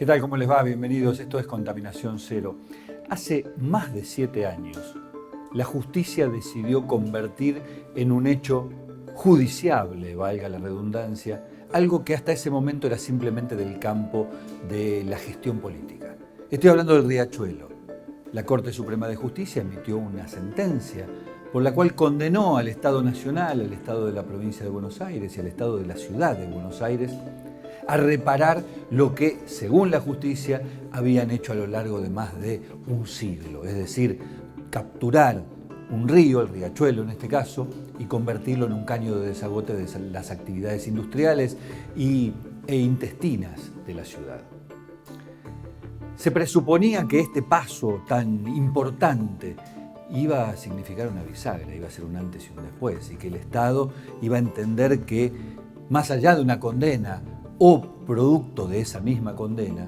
tal? ¿Cómo les va? Bienvenidos. Esto es Contaminación Cero. Hace más de 7 años, la justicia decidió convertir en un hecho judiciable, valga la redundancia, algo que hasta ese momento era simplemente del campo de la gestión política. Estoy hablando del Riachuelo. La Corte Suprema de Justicia emitió una sentencia por la cual condenó al Estado Nacional, al Estado de la Provincia de Buenos Aires y al Estado de la Ciudad de Buenos Aires a reparar lo que, según la justicia, habían hecho a lo largo de más de un siglo. Es decir, capturar un río, el Riachuelo en este caso, y convertirlo en un caño de desagote de las actividades industriales e intestinas de la ciudad. Se presuponía que este paso tan importante iba a significar una bisagra, iba a ser un antes y un después, y que el Estado iba a entender que, más allá de una condena o producto de esa misma condena,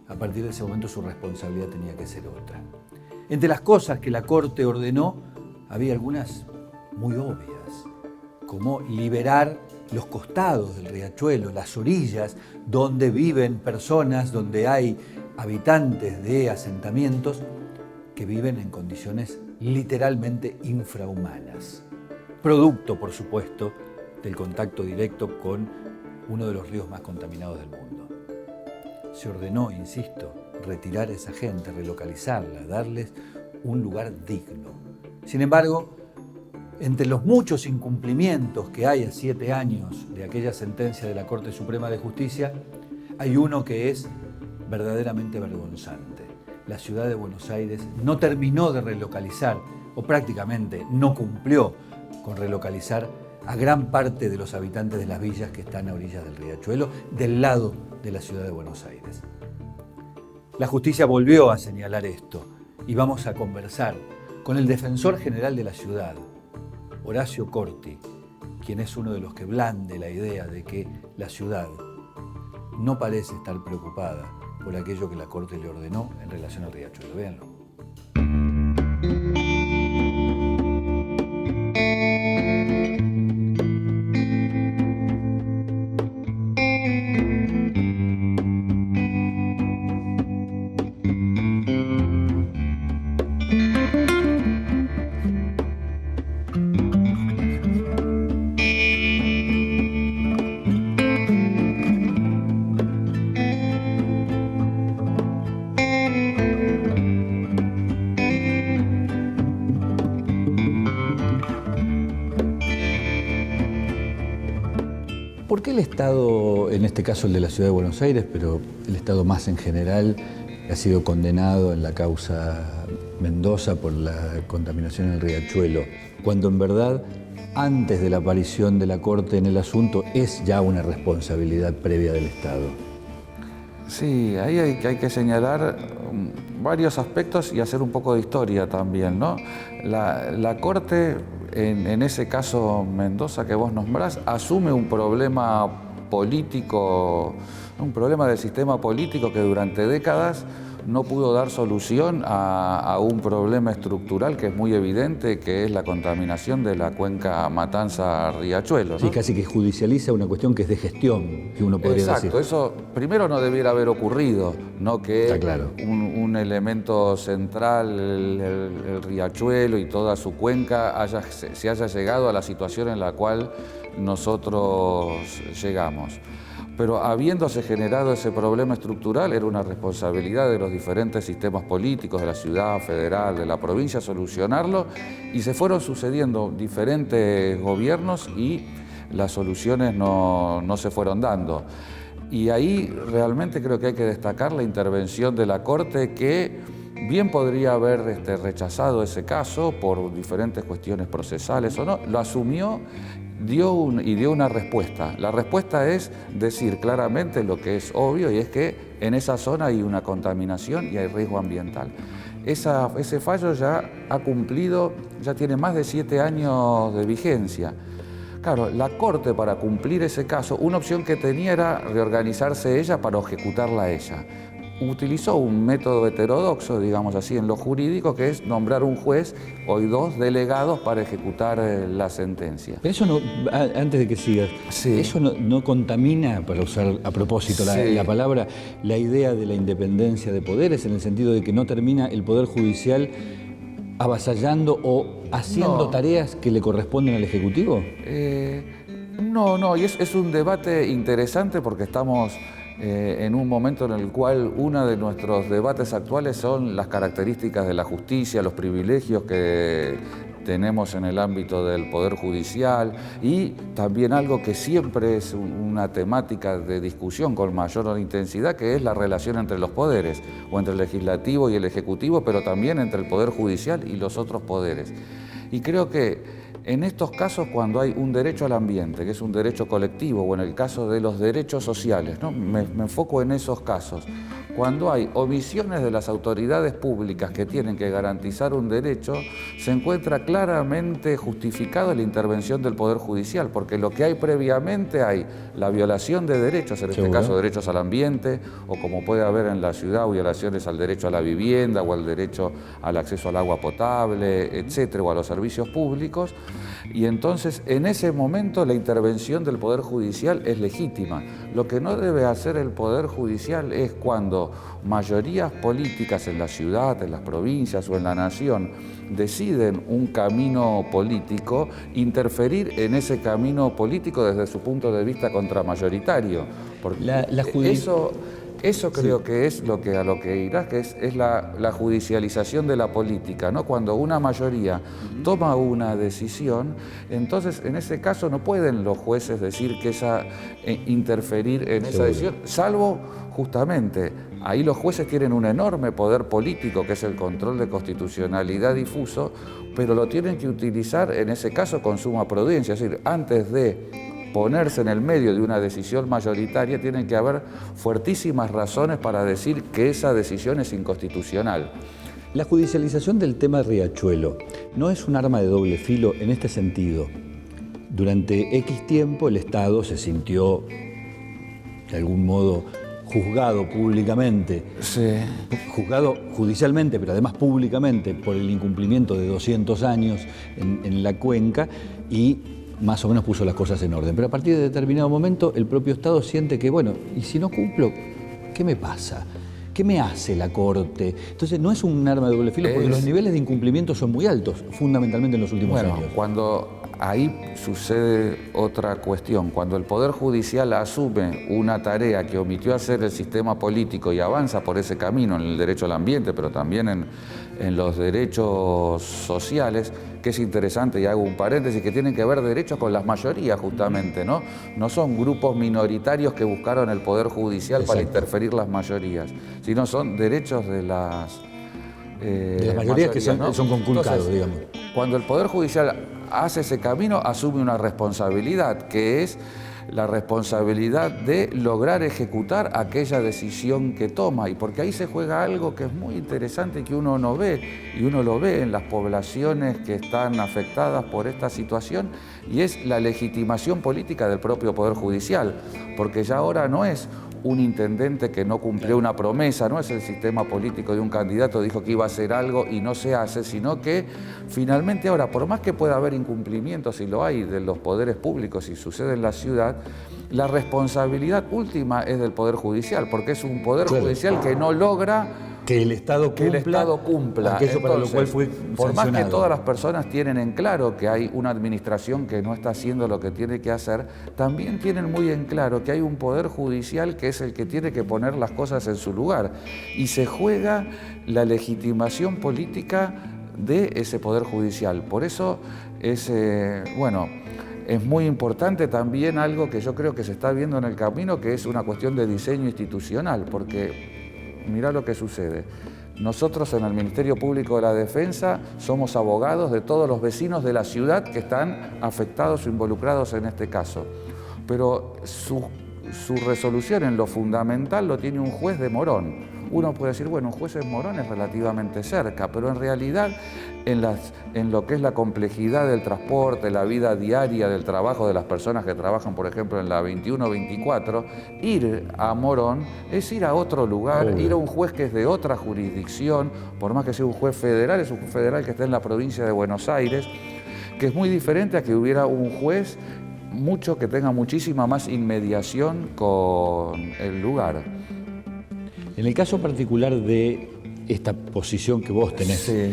a partir de ese momento su responsabilidad tenía que ser otra. Entre las cosas que la Corte ordenó, había algunas muy obvias, como liberar los costados del Riachuelo, las orillas, donde viven personas, donde hay habitantes de asentamientos que viven en condiciones literalmente infrahumanas. Producto, por supuesto, del contacto directo con uno de los ríos más contaminados del mundo. Se ordenó, insisto, retirar a esa gente, relocalizarla, darles un lugar digno. Sin embargo, entre los muchos incumplimientos que hay a 7 años de aquella sentencia de la Corte Suprema de Justicia, hay uno que es verdaderamente vergonzante. La ciudad de Buenos Aires no terminó de relocalizar, o prácticamente no cumplió con relocalizar a gran parte de los habitantes de las villas que están a orillas del Riachuelo, del lado de la ciudad de Buenos Aires. La justicia volvió a señalar esto y vamos a conversar con el defensor general de la ciudad, Horacio Corti, quien es uno de los que blande la idea de que la ciudad no parece estar preocupada por aquello que la Corte le ordenó en relación al Riachuelo. Véanlo. ¿Por qué el Estado, en este caso el de la Ciudad de Buenos Aires, pero el Estado más en general, ha sido condenado en la causa Mendoza por la contaminación en el Riachuelo, cuando en verdad, antes de la aparición de la Corte en el asunto, es ya una responsabilidad previa del Estado? Sí, ahí hay que señalar varios aspectos y hacer un poco de historia también, ¿no? La Corte, en ese caso Mendoza que vos nombrás, asume un problema político, un problema del sistema político que durante décadas no pudo dar solución a un problema estructural que es muy evidente, que es la contaminación de la cuenca Matanza-Riachuelo, ¿no? Sí, casi que judicializa una cuestión que es de gestión, que uno podría decir. Exacto, eso primero no debiera haber ocurrido, no que Está claro. un elemento central, el Riachuelo y toda su cuenca, se haya llegado a la situación en la cual nosotros llegamos. Pero habiéndose generado ese problema estructural, era una responsabilidad de los diferentes sistemas políticos, de la ciudad, federal, de la provincia, solucionarlo, y se fueron sucediendo diferentes gobiernos y las soluciones no se fueron dando. Y ahí realmente creo que hay que destacar la intervención de la Corte, que bien podría haber rechazado ese caso por diferentes cuestiones procesales o no, lo asumió, dio una respuesta. La respuesta es decir claramente lo que es obvio, y es que en esa zona hay una contaminación y hay riesgo ambiental. Ese fallo ya ha cumplido, ya tiene más de 7 años de vigencia. Claro, la Corte, para cumplir ese caso, una opción que tenía era reorganizarse ella para ejecutarla ella. utilizó un método heterodoxo, digamos así, en lo jurídico, que es nombrar un juez o 2 delegados para ejecutar la sentencia. Pero eso no, antes de que sigas, Sí. eso no contamina, para usar a propósito Sí. la palabra, la idea de la independencia de poderes, en el sentido de que no termina el Poder Judicial avasallando o haciendo No. tareas que le corresponden al Ejecutivo. No, y es un debate interesante porque estamos en un momento en el cual uno de nuestros debates actuales son las características de la justicia, los privilegios que tenemos en el ámbito del Poder Judicial y también algo que siempre es una temática de discusión con mayor intensidad, que es la relación entre los poderes, o entre el Legislativo y el Ejecutivo, pero también entre el Poder Judicial y los otros poderes. Y creo que en estos casos, cuando hay un derecho al ambiente, que es un derecho colectivo, o en el caso de los derechos sociales, ¿no? Me enfoco en esos casos. Cuando hay omisiones de las autoridades públicas que tienen que garantizar un derecho, se encuentra claramente justificada la intervención del Poder Judicial, porque lo que hay previamente hay la violación de derechos, en este caso derechos al ambiente, o como puede haber en la ciudad, violaciones al derecho a la vivienda o al derecho al acceso al agua potable, etcétera, o a los servicios públicos. Y entonces, en ese momento, la intervención del Poder Judicial es legítima. Lo que no debe hacer el Poder Judicial es cuando mayorías políticas en la ciudad, en las provincias o en la nación deciden un camino político, interferir en ese camino político desde su punto de vista contramayoritario. Porque eso creo que es a lo que irás, que es la judicialización de la política, ¿no? Cuando una mayoría toma una decisión, entonces en ese caso no pueden los jueces decir que interferir en esa decisión, salvo justamente, ahí los jueces tienen un enorme poder político, que es el control de constitucionalidad difuso, pero lo tienen que utilizar en ese caso con suma prudencia, es decir, antes de ponerse en el medio de una decisión mayoritaria, tienen que haber fuertísimas razones para decir que esa decisión es inconstitucional. La judicialización del tema Riachuelo no es un arma de doble filo en este sentido. Durante X tiempo el Estado se sintió, de algún modo, juzgado públicamente, juzgado judicialmente, pero además públicamente, por el incumplimiento de 200 años en la cuenca, y más o menos puso las cosas en orden. Pero a partir de determinado momento el propio Estado siente que, bueno, ¿y si no cumplo, qué me pasa? ¿Qué me hace la Corte? Entonces no es un arma de doble filo porque los niveles de incumplimiento son muy altos, fundamentalmente en los últimos años. Cuando ahí sucede otra cuestión, cuando el Poder Judicial asume una tarea que omitió hacer el sistema político y avanza por ese camino en el derecho al ambiente, pero también en los derechos sociales, que es interesante, y hago un paréntesis, que tienen que ver derechos con las mayorías justamente, ¿no? No son grupos minoritarios que buscaron el Poder Judicial para interferir las mayorías, sino son derechos de las mayorías que son conculcados, Entonces, digamos. Cuando el Poder Judicial hace ese camino, asume una responsabilidad, que es la responsabilidad de lograr ejecutar aquella decisión que toma, y porque ahí se juega algo que es muy interesante y que uno no ve, y uno lo ve en las poblaciones que están afectadas por esta situación, y es la legitimación política del propio Poder Judicial, porque ya ahora no es un intendente que no cumplió una promesa, no es el sistema político de un candidato, dijo que iba a hacer algo y no se hace, sino que finalmente ahora, por más que pueda haber incumplimientos, y lo hay, de los poderes públicos y sucede en la ciudad, la responsabilidad última es del Poder Judicial, porque es un Poder Judicial que no logra que el Estado cumpla aquello para lo cual fue por más que sancionado. todas las personas tienen en claro que hay una administración que no está haciendo lo que tiene que hacer, también tienen muy en claro que hay un Poder Judicial que es el que tiene que poner las cosas en su lugar, y se juega la legitimación política de ese Poder Judicial. Por eso es muy importante también algo que yo creo que se está viendo en el camino, que es una cuestión de diseño institucional, porque mirá lo que sucede. Nosotros en el Ministerio Público de la Defensa somos abogados de todos los vecinos de la ciudad que están afectados o involucrados en este caso. Pero su resolución en lo fundamental lo tiene un juez de Morón, uno puede decir, bueno, Jueces Morón es relativamente cerca, pero en realidad en lo que es la complejidad del transporte, la vida diaria del trabajo de las personas que trabajan, por ejemplo, en la 21-24, ir a Morón es ir a otro lugar, ir a un juez que es de otra jurisdicción, por más que sea un juez federal, es un juez federal que está en la provincia de Buenos Aires, que es muy diferente a que hubiera un juez que tenga muchísima más inmediación con el lugar. En el caso particular de esta posición que vos tenés, Sí.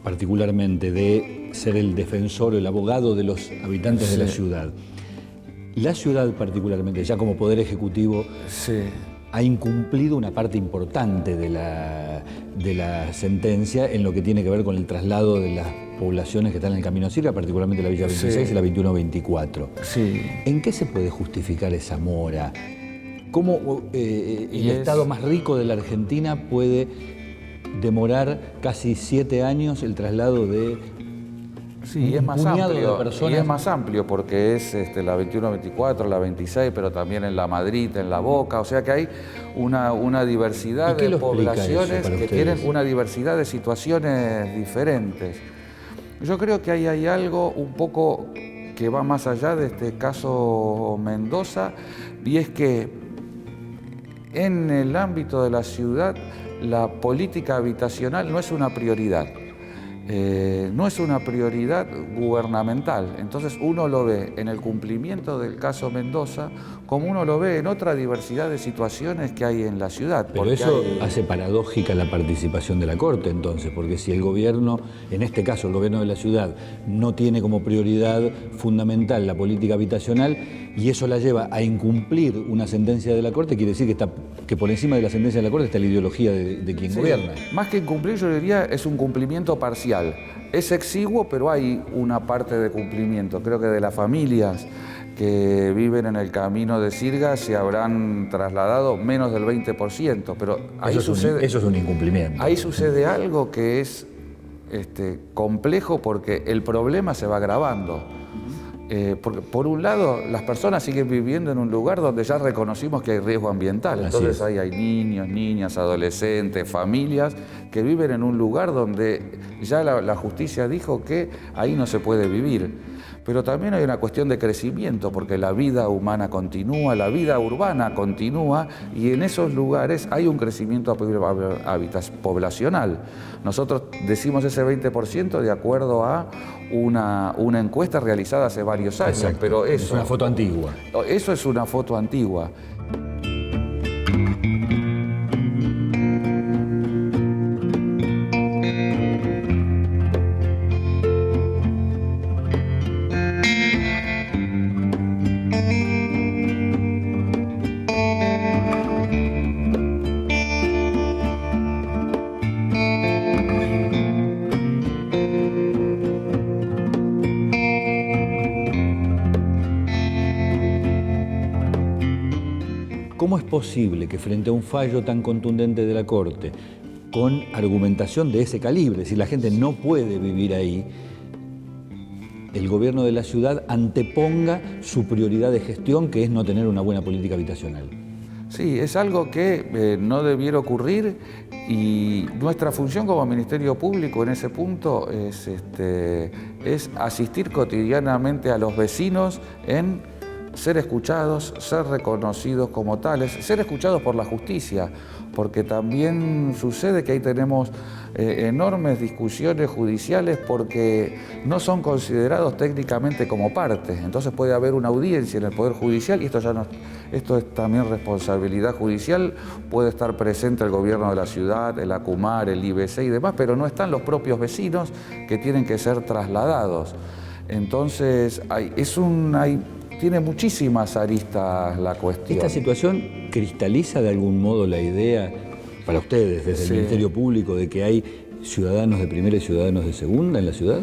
particularmente de ser el defensor o el abogado de los habitantes de la ciudad particularmente, ya como Poder Ejecutivo, Sí. ha incumplido una parte importante de la sentencia en lo que tiene que ver con el traslado de las poblaciones que están en el Camino Sirga, particularmente la Villa 26 y la 21-24. Sí. ¿En qué se puede justificar esa mora? ¿Cómo el estado más rico de la Argentina puede demorar casi 7 años el traslado de Sí, es un más puñado amplio, de personas? y es más amplio porque es la 21-24, la 26, pero también en la Madrid, en la Boca, o sea que hay una diversidad de poblaciones que tienen una diversidad de situaciones diferentes. Yo creo que ahí hay algo un poco que va más allá de este caso Mendoza, y es que en el ámbito de la ciudad la política habitacional no es una prioridad. No es una prioridad gubernamental. Entonces uno lo ve en el cumplimiento del caso Mendoza, como uno lo ve en otra diversidad de situaciones que hay en la ciudad. Pero eso hace paradójica la participación de la Corte, entonces, porque si el gobierno, en este caso el gobierno de la ciudad, no tiene como prioridad fundamental la política habitacional y eso la lleva a incumplir una sentencia de la Corte, quiere decir que por encima de la sentencia de la Corte está la ideología de quien gobierna. Más que incumplir, yo diría, es un cumplimiento parcial. Es exiguo, pero hay una parte de cumplimiento. Creo que de las familias que viven en el Camino de Sirga se habrán trasladado menos del 20%, pero ahí eso es un incumplimiento. Ahí sucede algo que es complejo porque el problema se va agravando. Porque por un lado, las personas siguen viviendo en un lugar donde ya reconocimos que hay riesgo ambiental. Entonces ahí hay niños, niñas, adolescentes, familias que viven en un lugar donde ya la justicia dijo que ahí no se puede vivir. Pero también hay una cuestión de crecimiento, porque la vida humana continúa, la vida urbana continúa, y en esos lugares hay un crecimiento poblacional. Nosotros decimos ese 20% de acuerdo a una encuesta realizada hace varios años. Exacto. Pero eso es una foto antigua. Eso es una foto antigua. ¿Cómo es posible que frente a un fallo tan contundente de la Corte, con argumentación de ese calibre, si la gente no puede vivir ahí, el gobierno de la ciudad anteponga su prioridad de gestión, que es no tener una buena política habitacional? Sí, es algo que no debiera ocurrir, y nuestra función como Ministerio Público en ese punto es asistir cotidianamente a los vecinos en ser escuchados, ser reconocidos como tales, ser escuchados por la justicia, porque también sucede que ahí tenemos enormes discusiones judiciales porque no son considerados técnicamente como partes. Entonces puede haber una audiencia en el Poder Judicial y esto es también responsabilidad judicial. Puede estar presente el gobierno de la ciudad, el ACUMAR, el IBC y demás, pero no están los propios vecinos que tienen que ser trasladados. Entonces tiene muchísimas aristas la cuestión. ¿Esta situación cristaliza de algún modo la idea, para ustedes, desde el Ministerio Público, de que hay ciudadanos de primera y ciudadanos de segunda en la ciudad?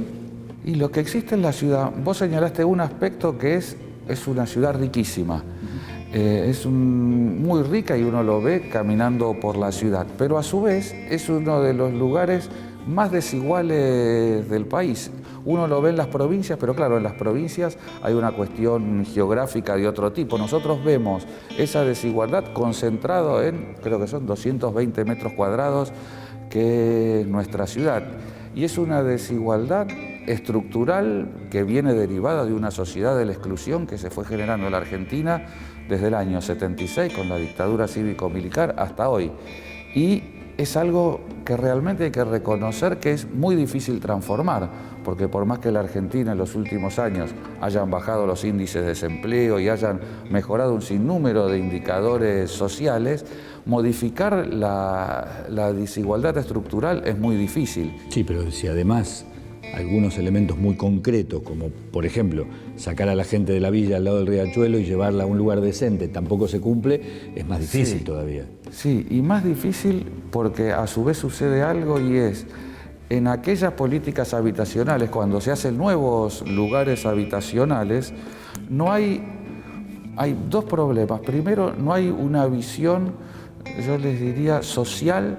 Y lo que existe en la ciudad, vos señalaste un aspecto que es una ciudad riquísima. Es muy rica y uno lo ve caminando por la ciudad, pero a su vez es uno de los lugares más desiguales del país. Uno lo ve en las provincias, pero claro, en las provincias hay una cuestión geográfica de otro tipo. Nosotros vemos esa desigualdad concentrado en, creo que son 220 metros cuadrados, que es nuestra ciudad. Y es una desigualdad estructural que viene derivada de una sociedad de la exclusión que se fue generando en la Argentina desde el año 76 con la dictadura cívico-militar hasta hoy. Y es algo que realmente hay que reconocer que es muy difícil transformar, porque por más que la Argentina en los últimos años hayan bajado los índices de desempleo y hayan mejorado un sinnúmero de indicadores sociales, modificar la desigualdad estructural es muy difícil. Sí, pero si además algunos elementos muy concretos, como por ejemplo sacar a la gente de la villa al lado del riachuelo y llevarla a un lugar decente, tampoco se cumple, es más difícil todavía. Sí, y más difícil porque a su vez sucede algo y es, en aquellas políticas habitacionales, cuando se hacen nuevos lugares habitacionales, hay dos problemas. Primero, no hay una visión, yo les diría, social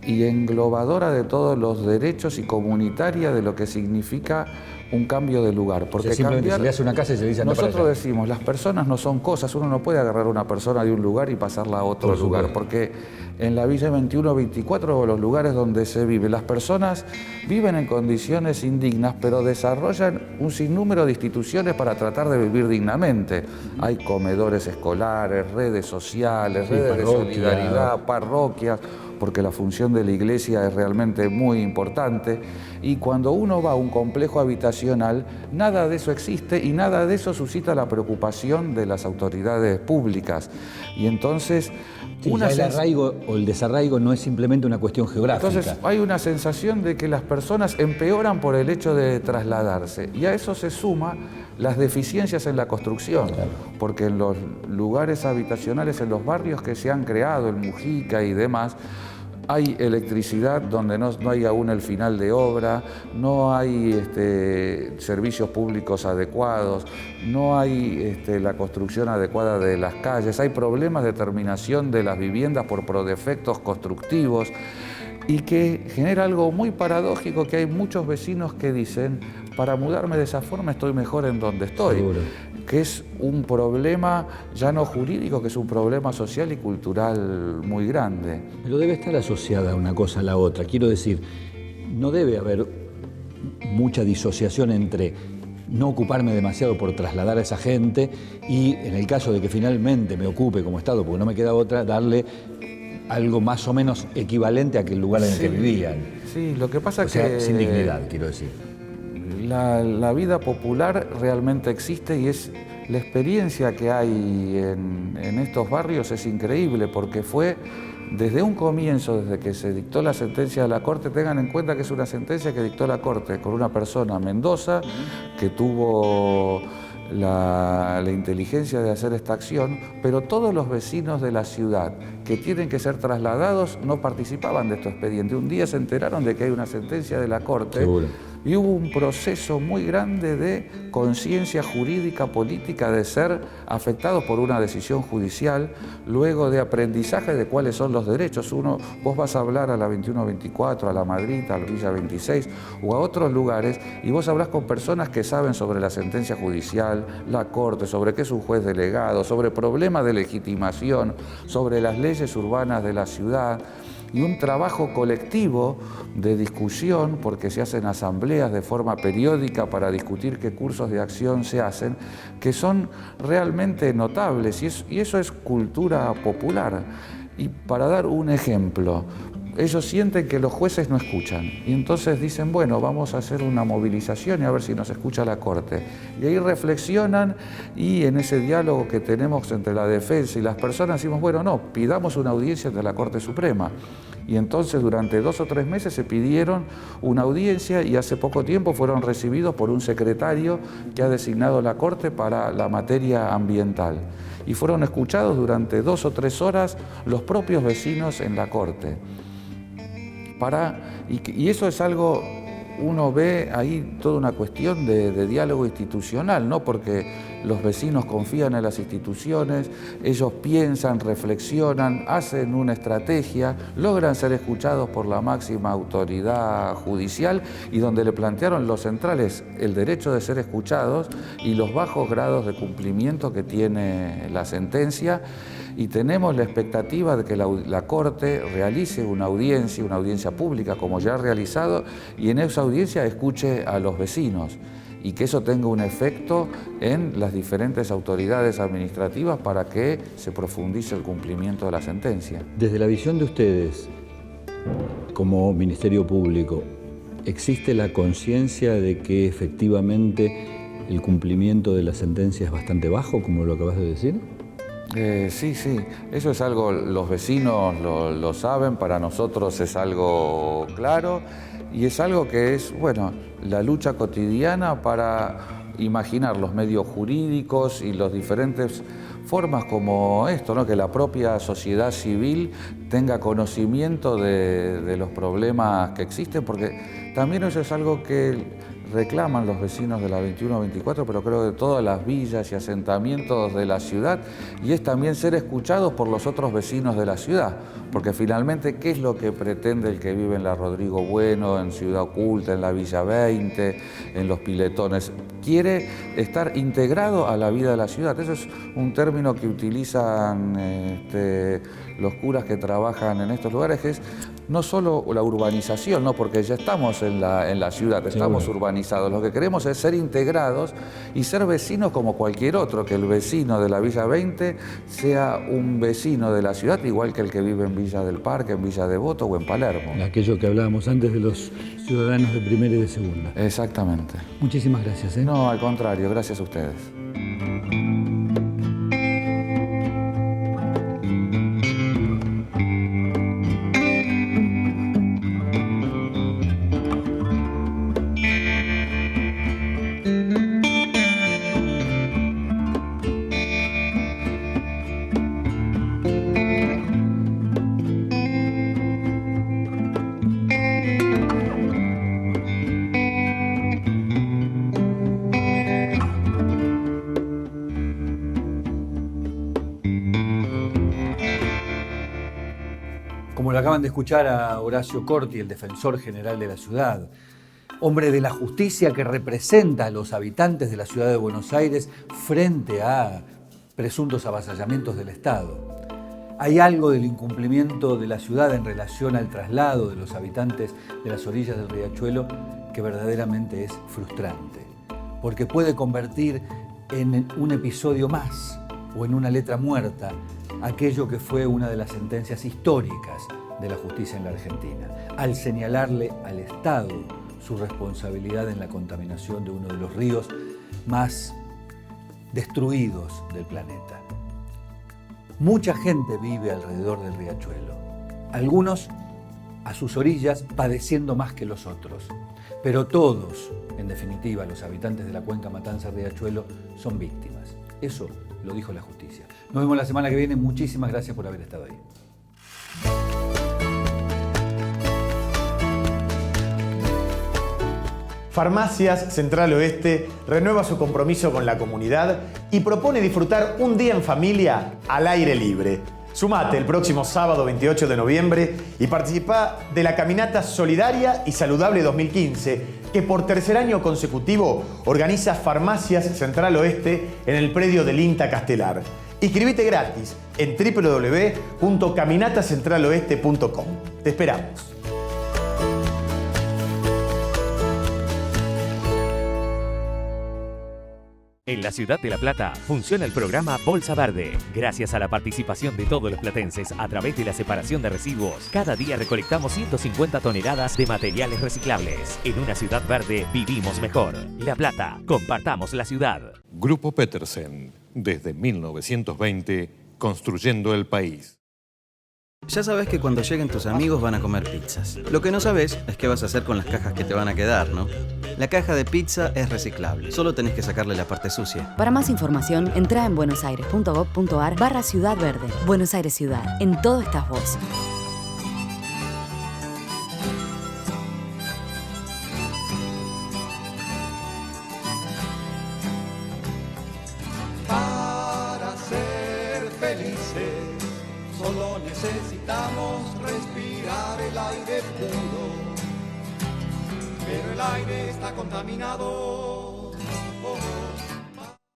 y englobadora de todos los derechos y comunitaria de lo que significa un cambio de lugar. Porque simplemente se le hace una casa y se dice nosotros decimos, las personas no son cosas, uno no puede agarrar a una persona de un lugar y pasarla a otro lugar, porque en la Villa 21-24 o los lugares donde se vive, las personas viven en condiciones indignas, pero desarrollan un sinnúmero de instituciones para tratar de vivir dignamente. Hay comedores escolares, redes sociales, redes de solidaridad, parroquias, porque la función de la iglesia es realmente muy importante, y cuando uno va a un complejo habitacional, nada de eso existe y nada de eso suscita la preocupación de las autoridades públicas. Y entonces el arraigo o el desarraigo no es simplemente una cuestión geográfica. Entonces hay una sensación de que las personas empeoran por el hecho de trasladarse, y a eso se suma las deficiencias en la construcción, porque en los lugares habitacionales, en los barrios que se han creado, en Mujica y demás, hay electricidad donde no hay aún el final de obra, no hay servicios públicos adecuados, no hay la construcción adecuada de las calles, hay problemas de terminación de las viviendas por prodefectos constructivos, y que genera algo muy paradójico, que hay muchos vecinos que dicen, para mudarme de esa forma estoy mejor en donde estoy. Seguro. Que es un problema ya no jurídico, que es un problema social y cultural muy grande. Pero debe estar asociada una cosa a la otra. Quiero decir, no debe haber mucha disociación entre no ocuparme demasiado por trasladar a esa gente y, en el caso de que finalmente me ocupe como Estado, porque no me queda otra, darle algo más o menos equivalente a aquel lugar en el que vivían. Sí, lo que pasa es que sin dignidad, quiero decir. La vida popular realmente existe, y es la experiencia que hay en estos barrios es increíble, porque fue desde un comienzo, desde que se dictó la sentencia de la Corte. Tengan en cuenta que es una sentencia que dictó la Corte con una persona, Mendoza, que tuvo la inteligencia de hacer esta acción, pero todos los vecinos de la ciudad que tienen que ser trasladados no participaban de este expediente. Un día se enteraron de que hay una sentencia de la Corte. Seguro. Y hubo un proceso muy grande de conciencia jurídica, política, de ser afectados por una decisión judicial, luego de aprendizaje de cuáles son los derechos. Vos vas a hablar a la 21-24, a la Madrid, a la Villa 26 o a otros lugares, y vos hablás con personas que saben sobre la sentencia judicial, la Corte, sobre qué es un juez delegado, sobre problemas de legitimación, sobre las leyes urbanas de la ciudad, y un trabajo colectivo de discusión, porque se hacen asambleas de forma periódica para discutir qué cursos de acción se hacen, que son realmente notables, y eso es cultura popular. Y para dar un ejemplo, ellos sienten que los jueces no escuchan, y entonces dicen, bueno, vamos a hacer una movilización y a ver si nos escucha la Corte. Y ahí reflexionan, y en ese diálogo que tenemos entre la defensa y las personas decimos, bueno, no, pidamos una audiencia ante la Corte Suprema. Y entonces durante 2 o 3 meses se pidieron una audiencia, y hace poco tiempo fueron recibidos por un secretario que ha designado la Corte para la materia ambiental. Y fueron escuchados durante 2 o 3 horas los propios vecinos en la Corte. Y eso es algo, uno ve ahí toda una cuestión de diálogo institucional, ¿no? Porque los vecinos confían en las instituciones, ellos piensan, reflexionan, hacen una estrategia, logran ser escuchados por la máxima autoridad judicial y donde le plantearon los centrales el derecho de ser escuchados y los bajos grados de cumplimiento que tiene la sentencia. Y tenemos la expectativa de que la Corte realice una audiencia pública como ya ha realizado, y en esa audiencia escuche a los vecinos y que eso tenga un efecto en las diferentes autoridades administrativas para que se profundice el cumplimiento de la sentencia. Desde la visión de ustedes, como Ministerio Público, ¿existe la conciencia de que efectivamente el cumplimiento de la sentencia es bastante bajo, como lo acabas de decir? Sí, eso es algo, los vecinos lo saben, para nosotros es algo claro y es algo que es, bueno, la lucha cotidiana para imaginar los medios jurídicos y las diferentes formas como esto, ¿no? Que la propia sociedad civil tenga conocimiento de los problemas que existen, porque también eso es algo que reclaman los vecinos de la 21-24, pero creo de todas las villas y asentamientos de la ciudad, y es también ser escuchados por los otros vecinos de la ciudad, porque finalmente, ¿qué es lo que pretende el que vive en la Rodrigo Bueno, en Ciudad Oculta, en la Villa 20, en Los Piletones? Quiere estar integrado a la vida de la ciudad. Eso es un término que utilizan los curas que trabajan en estos lugares, que es no solo la urbanización, ¿no? Porque ya estamos en la ciudad, estamos urbanizados. Lo que queremos es ser integrados y ser vecinos como cualquier otro, que el vecino de la Villa 20 sea un vecino de la ciudad, igual que el que vive en Villa del Parque, en Villa Devoto o en Palermo. Aquello que hablábamos antes de los ciudadanos de primera y de segunda. Exactamente. Muchísimas gracias. No, al contrario, gracias a ustedes. Como lo acaban de escuchar a Horacio Corti, el defensor general de la ciudad, hombre de la justicia que representa a los habitantes de la ciudad de Buenos Aires frente a presuntos avasallamientos del Estado. Hay algo del incumplimiento de la ciudad en relación al traslado de los habitantes de las orillas del Riachuelo que verdaderamente es frustrante, porque puede convertir en un episodio más o en una letra muerta aquello que fue una de las sentencias históricas de la justicia en la Argentina, al señalarle al Estado su responsabilidad en la contaminación de uno de los ríos más destruidos del planeta. Mucha gente vive alrededor del Riachuelo, algunos a sus orillas padeciendo más que los otros, pero todos, en definitiva, los habitantes de la cuenca Matanza-Riachuelo son víctimas. Eso lo dijo la justicia. Nos vemos la semana que viene. Muchísimas gracias por haber estado ahí. Farmacias Central Oeste renueva su compromiso con la comunidad y propone disfrutar un día en familia al aire libre. Sumate el próximo sábado 28 de noviembre y participa de la Caminata Solidaria y Saludable 2015, que por tercer año consecutivo organiza Farmacias Central Oeste en el predio del INTA Castelar. Inscribite gratis en www.caminatacentraloeste.com. Te esperamos. En la ciudad de La Plata funciona el programa Bolsa Verde. Gracias a la participación de todos los platenses a través de la separación de residuos, cada día recolectamos 150 toneladas de materiales reciclables. En una ciudad verde vivimos mejor. La Plata, compartamos la ciudad. Grupo Petersen, desde 1920, construyendo el país. Ya sabes que cuando lleguen tus amigos van a comer pizzas. Lo que no sabes es qué vas a hacer con las cajas que te van a quedar, ¿no? La caja de pizza es reciclable. Solo tenés que sacarle la parte sucia. Para más información, entra en buenosaires.gov.ar/Ciudad Verde. Buenos Aires Ciudad. En todo estás vos. necesitamos respirar el aire puro, pero el aire está contaminado. Oh, oh.